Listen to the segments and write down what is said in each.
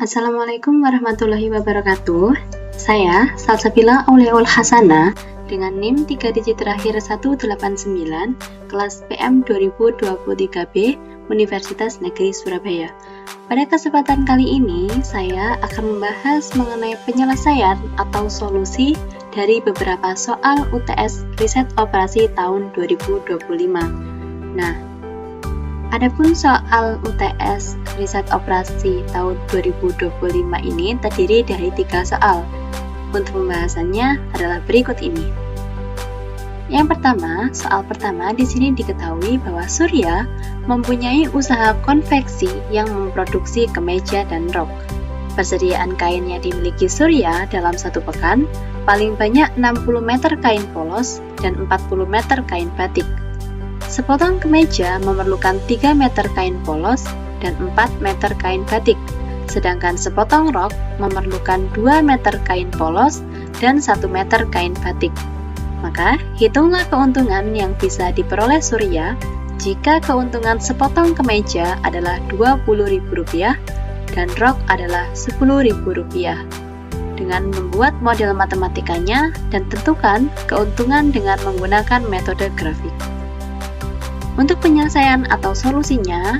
Assalamualaikum warahmatullahi wabarakatuh. Saya Salsabila Auliaul Hasana dengan NIM 3 digit terakhir 189, kelas PM 2023B, Universitas Negeri Surabaya. Pada kesempatan kali ini, saya akan membahas mengenai penyelesaian atau solusi dari beberapa soal UTS Riset Operasi tahun 2025. Nah, adapun soal UTS Riset Operasi tahun 2025 ini terdiri dari 3 soal. Untuk pembahasannya adalah berikut ini. Yang pertama, soal pertama di sini diketahui bahwa Surya mempunyai usaha konveksi yang memproduksi kemeja dan rok. Persediaan kain yang dimiliki Surya dalam 1 pekan paling banyak 60 meter kain polos dan 40 meter kain batik. Sepotong kemeja memerlukan 3 meter kain polos dan 4 meter kain batik, sedangkan sepotong rok memerlukan 2 meter kain polos dan 1 meter kain batik. Maka, hitunglah keuntungan yang bisa diperoleh Surya jika keuntungan sepotong kemeja adalah Rp20.000 dan rok adalah Rp10.000. Dengan membuat model matematikanya dan tentukan keuntungan dengan menggunakan metode grafik. Untuk penyelesaian atau solusinya,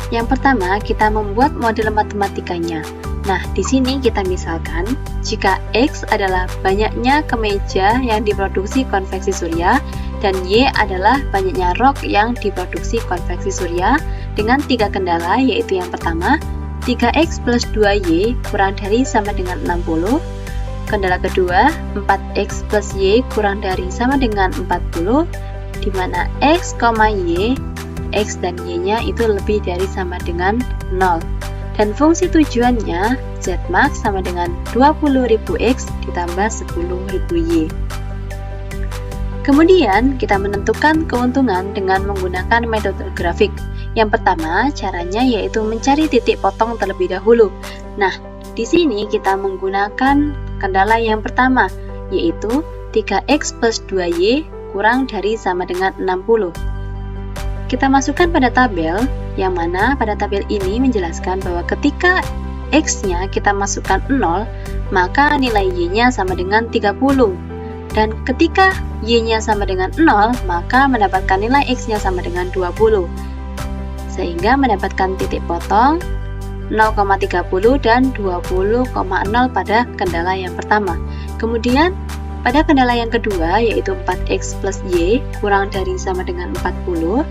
yang pertama kita membuat model matematikanya. Nah, di sini kita misalkan jika X adalah banyaknya kemeja yang diproduksi konveksi Surya dan Y adalah banyaknya rok yang diproduksi konveksi Surya dengan 3 kendala, yaitu yang pertama 3X plus 2Y kurang dari sama dengan 60. Kendala kedua 4X plus Y kurang dari sama dengan 40, di mana X, Y, X dan Y-nya itu lebih dari sama dengan 0. Dan fungsi tujuannya Z-max sama dengan 20.000X ditambah 10.000Y. Kemudian kita menentukan keuntungan dengan menggunakan metode grafik. Yang pertama caranya yaitu mencari titik potong terlebih dahulu. Nah, di sini kita menggunakan kendala yang pertama, yaitu 3X plus 2Y kurang dari sama dengan 60. Kita masukkan pada tabel, yang mana pada tabel ini menjelaskan bahwa ketika X-nya kita masukkan 0, maka nilai Y-nya sama dengan 30. Dan ketika Y-nya sama dengan 0, maka mendapatkan nilai X-nya sama dengan 20. Sehingga mendapatkan titik potong 0,30 dan 20,0 pada kendala yang pertama. Kemudian pada kendala yang kedua, yaitu 4X plus Y kurang dari sama dengan 40,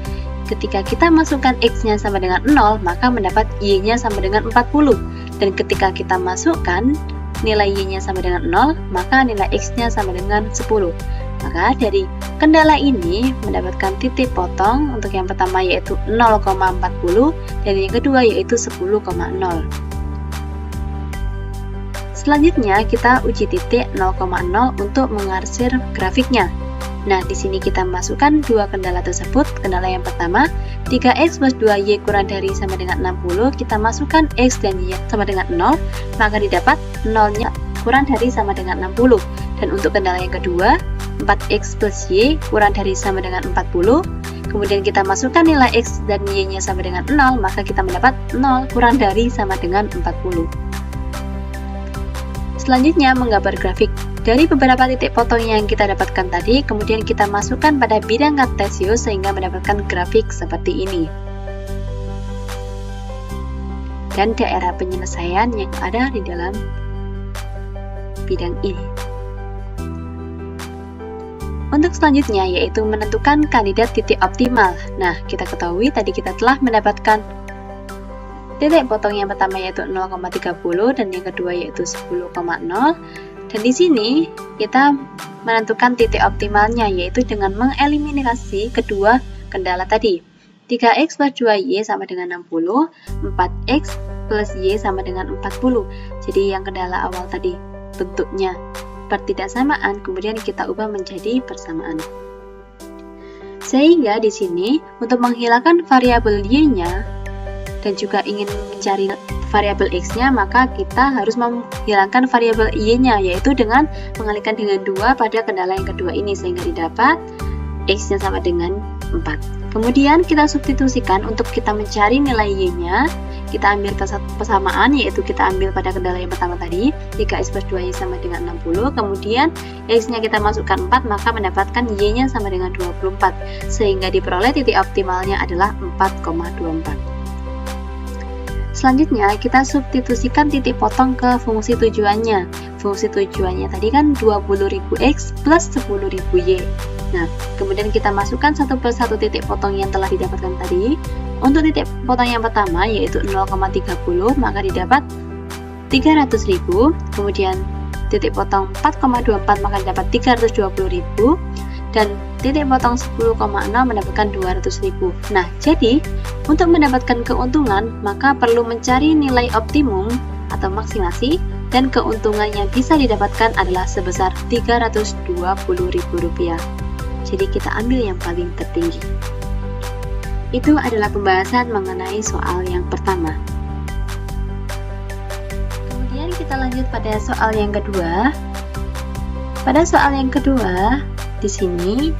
ketika kita masukkan X-nya sama dengan 0, maka mendapat Y-nya sama dengan 40. Dan ketika kita masukkan nilai Y-nya sama dengan 0, maka nilai X-nya sama dengan 10. Maka dari kendala ini mendapatkan titik potong untuk yang pertama yaitu 0,40 dan yang kedua yaitu 10,0. Selanjutnya kita uji titik 0,0 untuk mengarsir grafiknya. Nah, di sini kita masukkan 2 kendala tersebut. Kendala yang pertama, 3X plus 2Y kurang dari sama dengan 60, kita masukkan X dan Y sama dengan 0, maka didapat 0-nya kurang dari sama dengan 60. Dan untuk kendala yang kedua, 4X plus Y kurang dari sama dengan 40, kemudian kita masukkan nilai X dan Y-nya sama dengan 0, maka kita mendapat 0 kurang dari sama dengan 40. Selanjutnya menggambar grafik. Dari beberapa titik potong yang kita dapatkan tadi, kemudian kita masukkan pada bidang kartesius sehingga mendapatkan grafik seperti ini. Dan daerah penyelesaian yang ada di dalam bidang ini. Untuk selanjutnya yaitu menentukan kandidat titik optimal. Nah, kita ketahui tadi kita telah mendapatkan titik potong yang pertama yaitu 0,30 dan yang kedua yaitu 10,0. Dan di sini kita menentukan titik optimalnya yaitu dengan mengeliminasi kedua kendala tadi. 3X plus 2Y sama dengan 60, 4X plus Y sama dengan 40. Jadi yang kendala awal tadi bentuknya pertidaksamaan, kemudian kita ubah menjadi persamaan. Sehingga di sini untuk menghilangkan variabel Y-nya dan juga ingin mencari variabel X-nya, maka kita harus menghilangkan variabel Y-nya, yaitu dengan mengalihkan dengan 2 pada kendala yang kedua ini, sehingga didapat X-nya sama dengan 4. kemudian kita substitusikan untuk kita mencari nilai Y-nya. Kita ambil persamaan, yaitu kita ambil pada kendala yang pertama tadi, 3X plus 2Y sama dengan 60, kemudian X-nya kita masukkan 4, maka mendapatkan Y-nya sama dengan 24, sehingga diperoleh titik optimalnya adalah 4,24. Selanjutnya, kita substitusikan titik potong ke fungsi tujuannya. Fungsi tujuannya tadi kan 20.000X plus 10.000Y. Nah, kemudian kita masukkan satu persatu titik potong yang telah didapatkan tadi. Untuk titik potong yang pertama yaitu 0,30, maka didapat 300.000. Kemudian titik potong 4,24 maka didapat 320.000. Dan titik potong 10,6 mendapatkan 200.000. Nah, jadi untuk mendapatkan keuntungan maka perlu mencari nilai optimum atau maksimasi, dan keuntungan yang bisa didapatkan adalah sebesar Rp320.000. Jadi kita ambil yang paling tertinggi. Itu adalah pembahasan mengenai soal yang pertama. Kemudian kita lanjut pada soal yang kedua. Pada soal yang kedua, di sini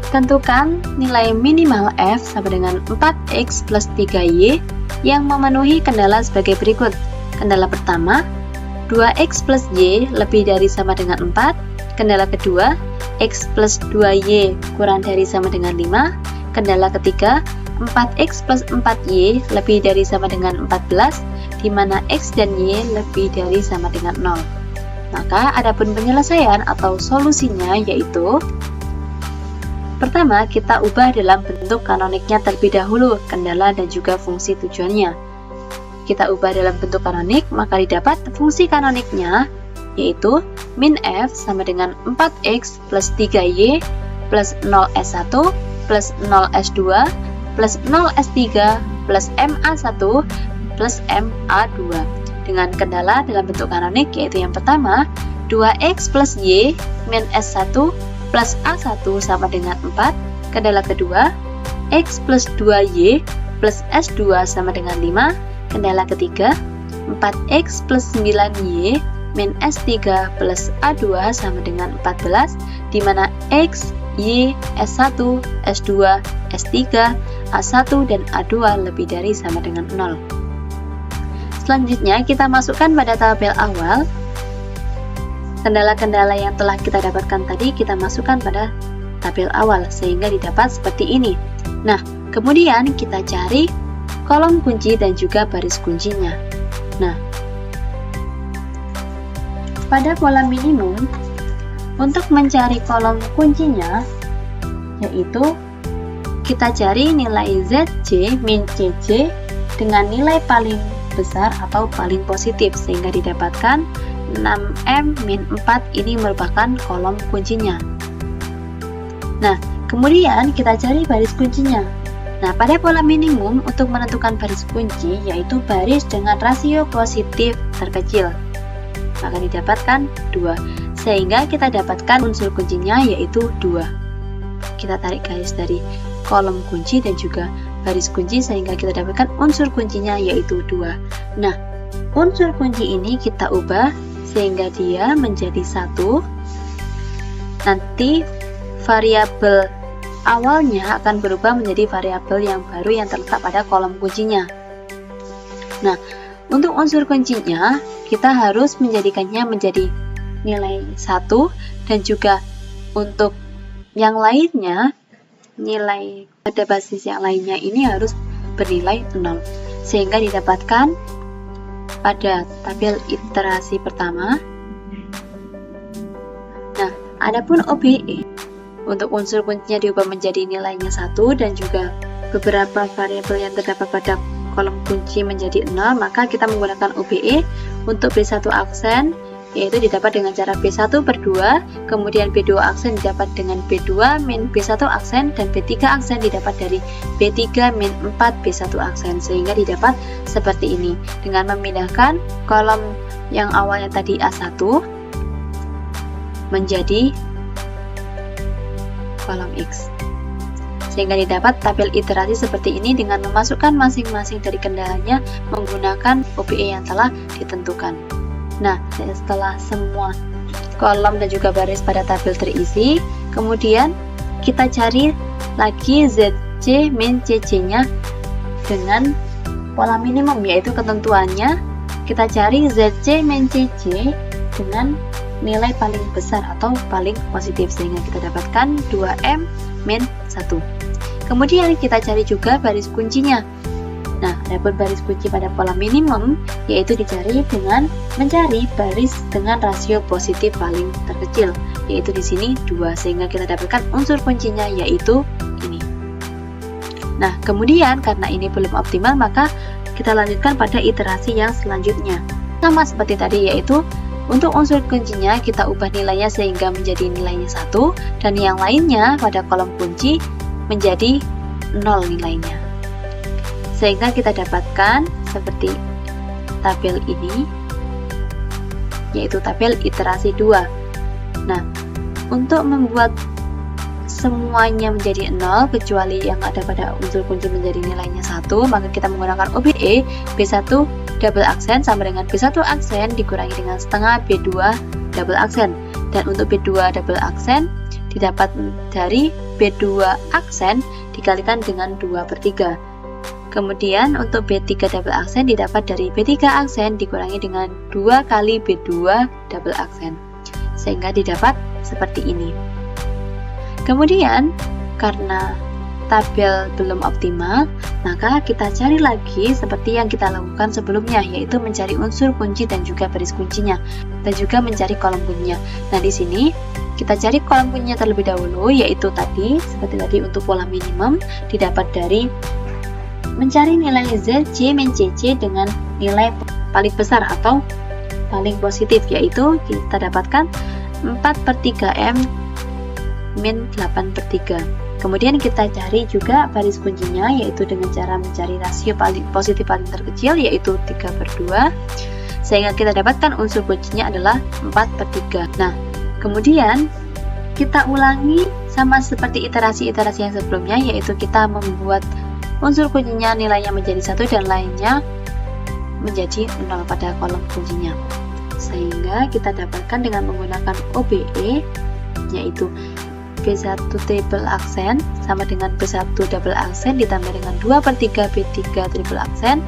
tentukan nilai minimal F sama dengan 4X plus 3Y yang memenuhi kendala sebagai berikut. Kendala pertama, 2X plus Y lebih dari sama dengan 4. Kendala kedua, X plus 2Y kurang dari sama dengan 5. Kendala ketiga, 4X plus 4Y lebih dari sama dengan 14, di mana X dan Y lebih dari sama dengan 0. Maka adapun penyelesaian atau solusinya yaitu, pertama kita ubah dalam bentuk kanoniknya terlebih dahulu, kendala dan juga fungsi tujuannya. Kita ubah dalam bentuk kanonik, maka didapat fungsi kanoniknya yaitu min F sama dengan 4X plus 3Y plus 0S1 plus 0S2 plus 0S3 plus MA1 plus MA2 dengan kendala dalam bentuk kanonik yaitu yang pertama 2X plus Y min S1 plus A1 sama dengan 4. Kendala kedua X plus 2Y plus S2 sama dengan 5. Kendala ketiga 4X plus 9Y min S3 plus A2 sama dengan 14, di mana X, Y, S1, S2, S3, A1, dan A2 lebih dari sama dengan 0. Selanjutnya kita masukkan pada tabel awal. Kendala-kendala yang telah kita dapatkan tadi kita masukkan pada tabel awal sehingga didapat seperti ini. Nah, kemudian kita cari kolom kunci dan juga baris kuncinya. Nah, pada pola minimum, untuk mencari kolom kuncinya, yaitu kita cari nilai ZJ min CJ dengan nilai paling besar atau paling positif, sehingga didapatkan 6M min 4 ini merupakan kolom kuncinya. Nah, kemudian kita cari baris kuncinya. Nah, pada pola minimum untuk menentukan baris kunci, yaitu baris dengan rasio positif terkecil, maka didapatkan 2, sehingga kita dapatkan unsur kuncinya yaitu 2. Kita tarik garis dari kolom kunci dan juga baris kunci sehingga kita dapatkan unsur kuncinya yaitu 2. Nah, unsur kunci ini kita ubah sehingga dia menjadi 1. Nanti variabel awalnya akan berubah menjadi variabel yang baru yang terletak pada kolom kuncinya. Nah, untuk unsur kuncinya kita harus menjadikannya menjadi nilai 1, dan juga untuk yang lainnya, nilai pada basis yang lainnya ini harus bernilai 0, sehingga didapatkan pada tabel iterasi pertama. Nah, adapun OBE untuk unsur kuncinya diubah menjadi nilainya 1 dan juga beberapa variabel yang terdapat pada kolom kunci menjadi 0, maka kita menggunakan OBE. Untuk B1 aksen yaitu didapat dengan cara B1 per 2, kemudian B2 aksen didapat dengan B2 min B1 aksen, dan B3 aksen didapat dari B3 min 4 B1 aksen, sehingga didapat seperti ini dengan memindahkan kolom yang awalnya tadi A1 menjadi kolom X, sehingga didapat tabel iterasi seperti ini dengan memasukkan masing-masing dari kendalanya menggunakan OBE yang telah ditentukan. Nah, setelah semua kolom dan juga baris pada tabel terisi, kemudian kita cari lagi Z ZC min CC-nya dengan pola minimum, yaitu ketentuannya kita cari ZC min CC dengan nilai paling besar atau paling positif, sehingga kita dapatkan 2M min 1. Kemudian kita cari juga baris kuncinya. Nah, adapun baris kunci pada pola minimum yaitu dicari dengan mencari baris dengan rasio positif paling terkecil, yaitu di sini 2, sehingga kita dapatkan unsur kuncinya yaitu ini. Nah, kemudian karena ini belum optimal, maka kita lanjutkan pada iterasi yang selanjutnya. Sama seperti tadi, yaitu untuk unsur kuncinya kita ubah nilainya sehingga menjadi nilainya 1, dan yang lainnya pada kolom kunci menjadi 0 nilainya. Sehingga kita dapatkan seperti tabel ini, yaitu tabel iterasi 2. Nah, untuk membuat semuanya menjadi 0 kecuali yang ada pada unsur kunci menjadi nilainya 1, maka kita menggunakan OBE B1 double aksen sama dengan B1 aksen dikurangi dengan setengah B2 double aksen. Dan untuk B2 double aksen didapat dari B2 aksen dikalikan dengan 2/3. Kemudian untuk B3 double aksen didapat dari B3 aksen dikurangi dengan 2 kali B2 double aksen, sehingga didapat seperti ini. Kemudian karena tabel belum optimal, maka kita cari lagi seperti yang kita lakukan sebelumnya, yaitu mencari unsur kunci dan juga baris kuncinya, dan juga mencari kolom kuncinya. Nah, di sini kita cari kolom kuncinya terlebih dahulu, yaitu tadi seperti tadi untuk pola minimum didapat dari mencari nilai ZC min CC dengan nilai paling besar atau paling positif, yaitu kita dapatkan 4/3M min 8/3. Kemudian kita cari juga baris kuncinya, yaitu dengan cara mencari rasio paling positif paling terkecil, yaitu 3/2, sehingga kita dapatkan unsur kuncinya adalah 4/3. Nah, kemudian kita ulangi sama seperti iterasi-iterasi yang sebelumnya, yaitu kita membuat unsur kuncinya nilainya menjadi 1 dan lainnya menjadi 0 pada kolom kuncinya, sehingga kita dapatkan dengan menggunakan OBE, yaitu B1 triple aksen sama dengan B1 double aksen ditambah dengan 2/3 B3 triple aksen,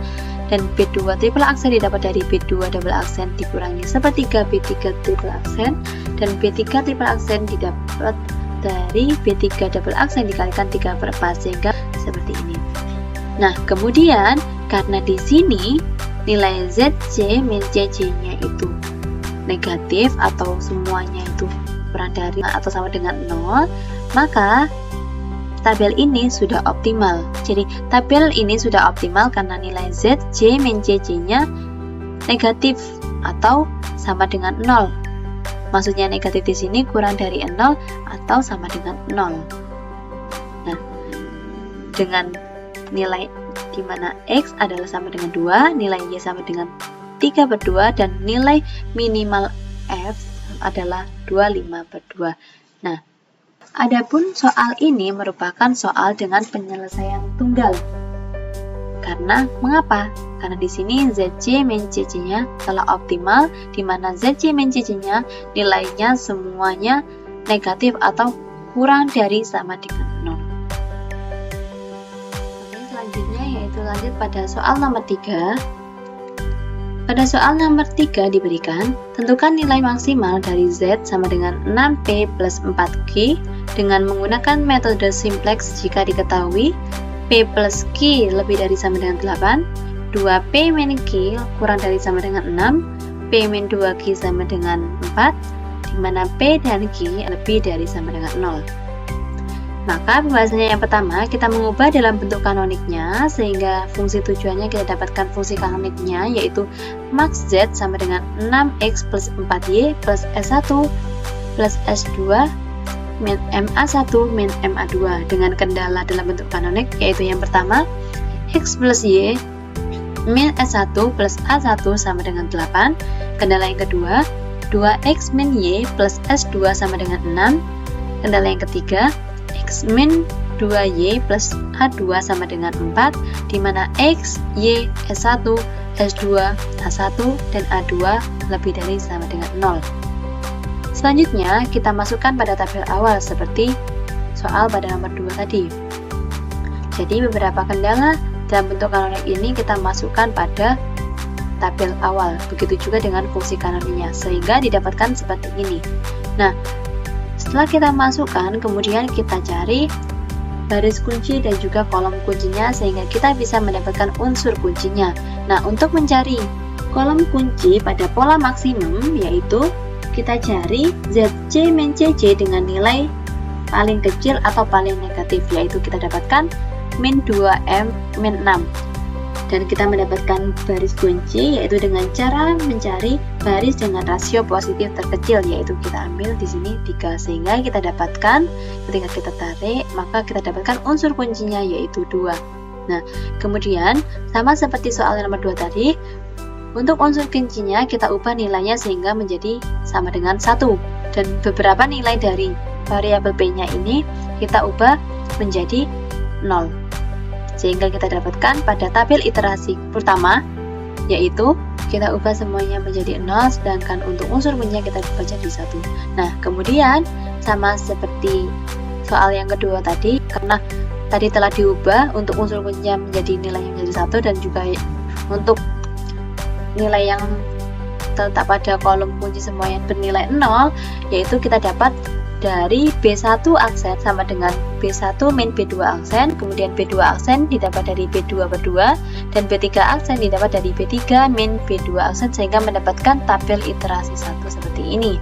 dan B2 triple aksen didapat dari B2 double aksen dikurangi 1/3 B3 triple aksen, dan B3 triple aksen didapat dari B3 double aksen dikalikan 3/4, sehingga seperti ini. Nah, kemudian karena di sini nilai ZC min CC-nya itu negatif atau semuanya itu kurang dari atau sama dengan 0, maka tabel ini sudah optimal. Jadi tabel ini sudah optimal karena nilai ZC min CC-nya negatif atau sama dengan 0. Maksudnya negatif di sini kurang dari 0 atau sama dengan 0. Nah, dengan nilai di mana X adalah sama dengan 2, nilai Y sama dengan 3/2, dan nilai minimal F adalah 25/2. Nah, adapun soal ini merupakan soal dengan penyelesaian tunggal. Karena mengapa? Karena di sini ZC min CC-nya telah optimal, di mana ZC min CC-nya nilainya semuanya negatif atau kurang dari sama dengan 0. Selanjutnya yaitu lanjut pada soal nomor 3. Pada soal nomor 3 diberikan, tentukan nilai maksimal dari Z sama dengan 6P plus 4Q dengan menggunakan metode simplex jika diketahui P plus Q lebih dari sama dengan 8, 2P min Q kurang dari sama dengan 6, P min 2Q sama dengan 4, di mana P dan Q lebih dari sama dengan 0. Maka pembahasannya yang pertama, kita mengubah dalam bentuk kanoniknya, sehingga fungsi tujuannya kita dapatkan fungsi kanoniknya, yaitu max Z sama dengan 6X plus 4Y plus S1 plus S2 min MA1 min MA2 dengan kendala dalam bentuk kanonik, yaitu yang pertama, X plus Y min S1 plus A1 sama dengan 8. Kendala yang kedua, 2X min Y plus S2 sama dengan 6. Kendala yang ketiga, X min 2Y plus A2 sama dengan 4, di mana X, Y, S1, S2, A1, dan A2 lebih dari sama dengan 0. Selanjutnya, kita masukkan pada tabel awal seperti soal pada nomor 2 tadi. Jadi beberapa kendala dalam bentuk kanonik ini kita masukkan pada tabel awal. Begitu juga dengan fungsi kanoniknya, sehingga didapatkan seperti ini. Nah, setelah kita masukkan, kemudian kita cari baris kunci dan juga kolom kuncinya, sehingga kita bisa mendapatkan unsur kuncinya. Nah, untuk mencari kolom kunci pada pola maksimum, yaitu kita cari ZC min CC dengan nilai paling kecil atau paling negatif, yaitu kita dapatkan min 2M min 6. Dan kita mendapatkan baris kunci yaitu dengan cara mencari baris dengan rasio positif terkecil, yaitu kita ambil di sini 3, sehingga kita dapatkan ketika kita tarik maka kita dapatkan unsur kuncinya yaitu 2. Nah, kemudian sama seperti soal nomor 2 tadi, untuk unsur kuncinya kita ubah nilainya sehingga menjadi sama dengan 1, dan beberapa nilai dari variabel P-nya ini kita ubah menjadi 0. Sehingga kita dapatkan pada tabel iterasi pertama, yaitu kita ubah semuanya menjadi 0, sedangkan untuk unsur kuncinya kita ubah jadi 1. Nah, kemudian sama seperti soal yang kedua tadi, karena tadi telah diubah untuk unsur kuncinya menjadi nilainya menjadi 1, dan juga untuk nilai yang terletak pada kolom kunci semua yang bernilai 0, yaitu kita dapat dari B1 aksen sama dengan B1 min B2 aksen, kemudian B2 aksen didapat dari B2 per 2, dan B3 aksen didapat dari B3 min B2 aksen, sehingga mendapatkan tabel iterasi 1 seperti ini.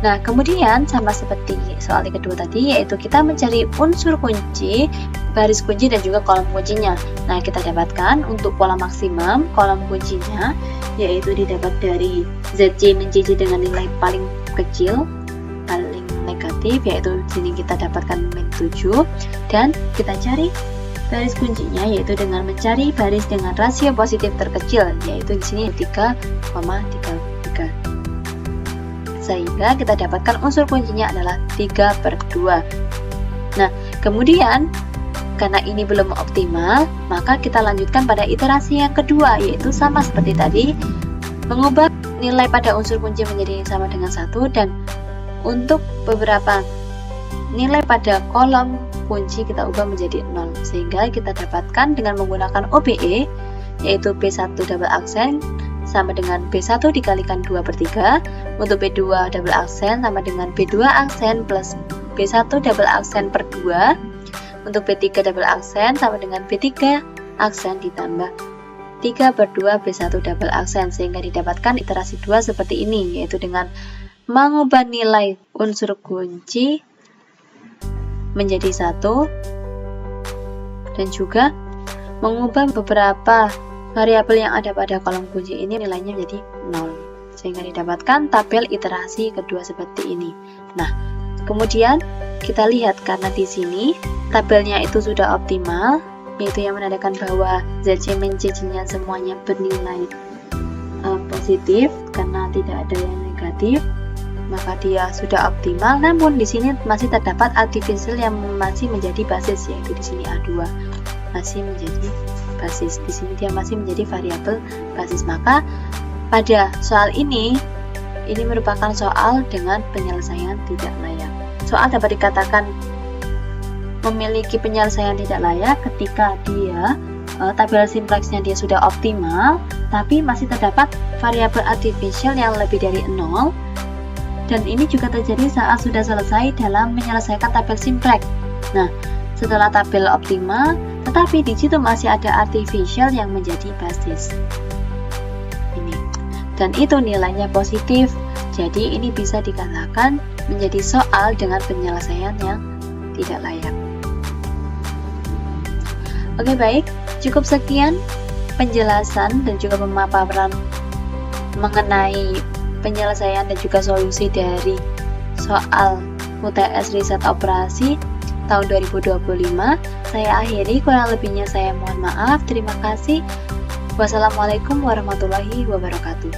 Nah, kemudian sama seperti soal yang kedua tadi, yaitu kita mencari unsur kunci, baris kunci, dan juga kolom kuncinya. Nah, kita dapatkan untuk pola maksimum, kolom kuncinya yaitu didapat dari ZC min CC dengan nilai paling kecil, paling negatif, yaitu di sini kita dapatkan min 7, dan kita cari baris kuncinya yaitu dengan mencari baris dengan rasio positif terkecil, yaitu di sini 3,33, sehingga kita dapatkan unsur kuncinya adalah 3/2. Nah, kemudian karena ini belum optimal, maka kita lanjutkan pada iterasi yang kedua, yaitu sama seperti tadi, mengubah nilai pada unsur kunci menjadi sama dengan 1, dan untuk beberapa nilai pada kolom kunci kita ubah menjadi 0, sehingga kita dapatkan dengan menggunakan OBE, yaitu B1 double aksen sama dengan B1 dikalikan 2/3, untuk B2 double aksen sama dengan B2 aksen plus B1 double aksen per 2, untuk B3 double aksen sama dengan B3 aksen ditambah 3/2 B1 double aksen, sehingga didapatkan iterasi 2 seperti ini, yaitu dengan mengubah nilai unsur kunci menjadi 1, dan juga mengubah beberapa variabel yang ada pada kolom kunci ini nilainya menjadi 0, sehingga didapatkan tabel iterasi kedua seperti ini. Nah, kemudian kita lihat karena di sini tabelnya itu sudah optimal, yaitu yang menandakan bahwa ZC min CC-nya semuanya bernilai positif karena tidak ada yang negatif, maka dia sudah optimal. Namun di sini masih terdapat artificial yang masih menjadi basis, yaitu di sini A2 masih menjadi basis. Di sini dia masih menjadi variabel basis. Maka pada soal ini merupakan soal dengan penyelesaian tidak layak. Soal dapat dikatakan memiliki penyelesaian tidak layak ketika dia tabel simpleksnya dia sudah optimal, tapi masih terdapat variabel artificial yang lebih dari 0. Dan ini juga terjadi saat sudah selesai dalam menyelesaikan tabel simpleks. Nah, setelah tabel optimal, tetapi di situ masih ada artificial yang menjadi basis. Ini. Dan itu nilainya positif. Jadi ini bisa dikatakan menjadi soal dengan penyelesaian yang tidak layak. Oke, baik. Cukup sekian penjelasan dan juga pemaparan mengenai penyelesaian dan juga solusi dari soal UTS Riset Operasi tahun 2025. Saya akhiri, kurang lebihnya saya mohon maaf. Terima kasih. Wassalamualaikum warahmatullahi wabarakatuh.